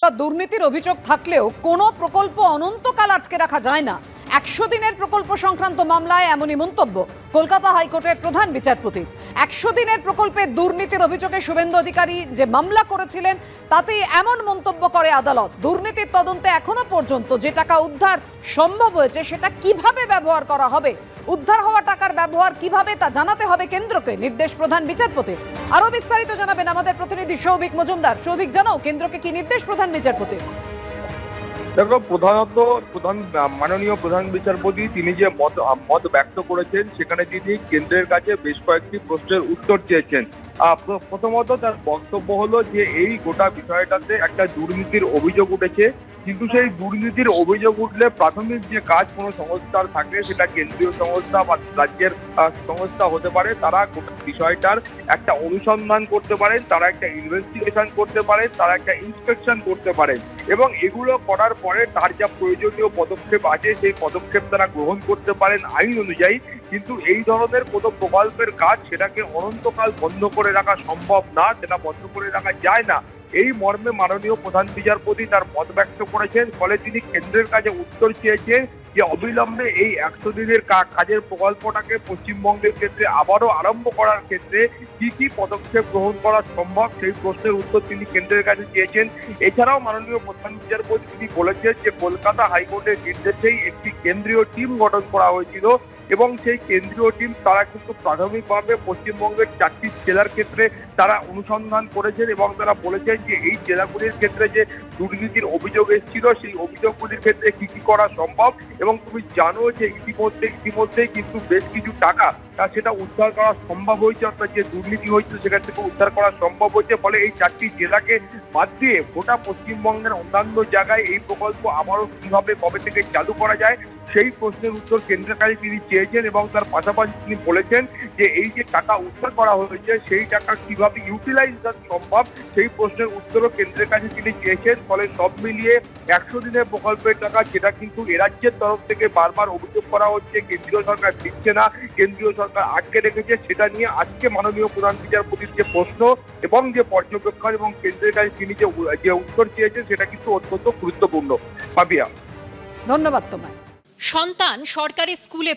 দুর্নীতির অভিযোগ থাকলেও কোনো প্রকল্প অনন্তকাল আটকে রাখা যায় না। ১০০ দিনের প্রকল্প সংক্রান্ত মামলায় এমনই মন্তব্য কলকাতা হাইকোর্টের প্রধান বিচারপতি। ১০০ দিনের প্রকল্পে দুর্নীতির অভিযোগে শুভেন্দু অধিকারী যে মামলা করেছিলেন তাতেই এমন মন্তব্য করে আদালত। দুর্নীতির তদন্তে এখনো পর্যন্ত যে টাকা উদ্ধার সম্ভব হয়েছে সেটা কিভাবে ব্যবহার করা হবে, উদ্ধার হওয়া টাকার ব্যবহার কিভাবে তা জানাতে হবে কেন্দ্রকে, নির্দেশ প্রধান বিচারপতি। আরো বিস্তারিত জানাবেন আমাদের প্রতিনিধি সৌভিক মজুমদার। সৌভিক, জানাও কেন্দ্রকে কি নির্দেশ প্রধান বিচারপতি? দেখো, প্রধান মাননীয় প্রধান বিচারপতি তিনি যে মত ব্যক্ত করেছেন সেখানে তিনি কেন্দ্রের কাছে বেশ কয়েকটি প্রশ্নের উত্তর চেয়েছেন। প্রথমত তার বক্তব্য হলো যে এই গোটা বিষয়টাতে একটা দুর্নীতির অভিযোগ উঠেছে, কিন্তু সেই দুর্নীতির অভিযোগ উঠলে প্রাথমিক যে কাজ কোনো সংস্থার থাকে, সেটা কেন্দ্রীয় সংস্থা বা রাজ্যের সংস্থা হতে পারে, তারা গোটা বিষয়টার একটা অনুসন্ধান করতে পারেন, তারা একটা ইনভেস্টিগেশন করতে পারেন, তারা একটা ইন্সপেকশন করতে পারেন এবং এগুলো করার পরে তার যা প্রয়োজনীয় পদক্ষেপ আছে সেই পদক্ষেপ তারা গ্রহণ করতে পারেন আইন অনুযায়ী। কিন্তু এই ধরনের কোনো প্রকল্পের কাজ সেটাকে অনন্তকাল বন্ধ করে রাখা সম্ভব না, সেটা বন্ধ করে রাখা যায় না, এই মর্মে মাননীয় প্রধান বিচারপতি তার মত ব্যক্ত করেছেন। ফলে তিনি কেন্দ্রের কাছে উত্তর চেয়েছেন যে অবিলম্বে এই ১০০ দিনের কাজের প্রকল্পটাকে পশ্চিমবঙ্গের ক্ষেত্রে আবারও আরম্ভ করার ক্ষেত্রে কি কি পদক্ষেপ গ্রহণ করা সম্ভব সেই প্রশ্নের উত্তর তিনি কেন্দ্রের কাছে চেয়েছেন। এছাড়াও মাননীয় প্রধান বিচারপতি তিনি বলেছেন যে কলকাতা হাইকোর্টের নির্দেশেই একটি কেন্দ্রীয় টিম গঠন করা হয়েছিল এবং সেই কেন্দ্রীয় টিম তারা কিন্তু প্রাথমিকভাবে পশ্চিমবঙ্গের ৪টি জেলার ক্ষেত্রে তারা অনুসন্ধান করেছেন এবং তারা বলেছেন যে এই জেলাগুলির ক্ষেত্রে যে দুর্নীতির অভিযোগ এসেছিল সেই অভিযোগগুলির ক্ষেত্রে কি কি করা সম্ভব। এবং তুমি জানো যে ইতিমধ্যেই কিন্তু বেশ কিছু টাকা সেটা উদ্ধার করা সম্ভব হয়েছে, অর্থাৎ যে দুর্নীতি হয়েছিল সেখান থেকে উদ্ধার করা সম্ভব হয়েছে। ফলে এই ৪টি জেলাকে বাদ দিয়ে গোটা পশ্চিমবঙ্গের অন্যান্য জায়গায় এই প্রকল্প আবারও কিভাবে কবে থেকে চালু করা যায় সেই প্রশ্নের উত্তর কেন্দ্রের কাছে তিনি চেয়েছেন এবং তার পাশাপাশি তিনি বলেছেন যে এই যে টাকা উদ্ধার করা হয়েছে সেই টাকা কিভাবে ইউটিলাইজেশন সম্ভব সেই প্রশ্নের উত্তরও কেন্দ্রের কাছে তিনি চেয়েছেন। ফলে সব মিলিয়ে ১০০ দিনের প্রকল্পের টাকা যেটা কিন্তু এ রাজ্যের তরফ থেকে বারবার অভিযোগ করা হচ্ছে কেন্দ্রীয় সরকার দিচ্ছে না, কেন্দ্রীয় সরকার আটকে রেখেছে, সেটা নিয়ে আজকে মাননীয় প্রধান বিচারপতির যে প্রশ্ন এবং যে পর্যবেক্ষণ এবং কেন্দ্রের কাছে তিনি যে উত্তর চেয়েছেন সেটা কিন্তু অত্যন্ত গুরুত্বপূর্ণ। পাপিয়া, ধন্যবাদ তোমায়। সন্তান সরকারি স্কুলে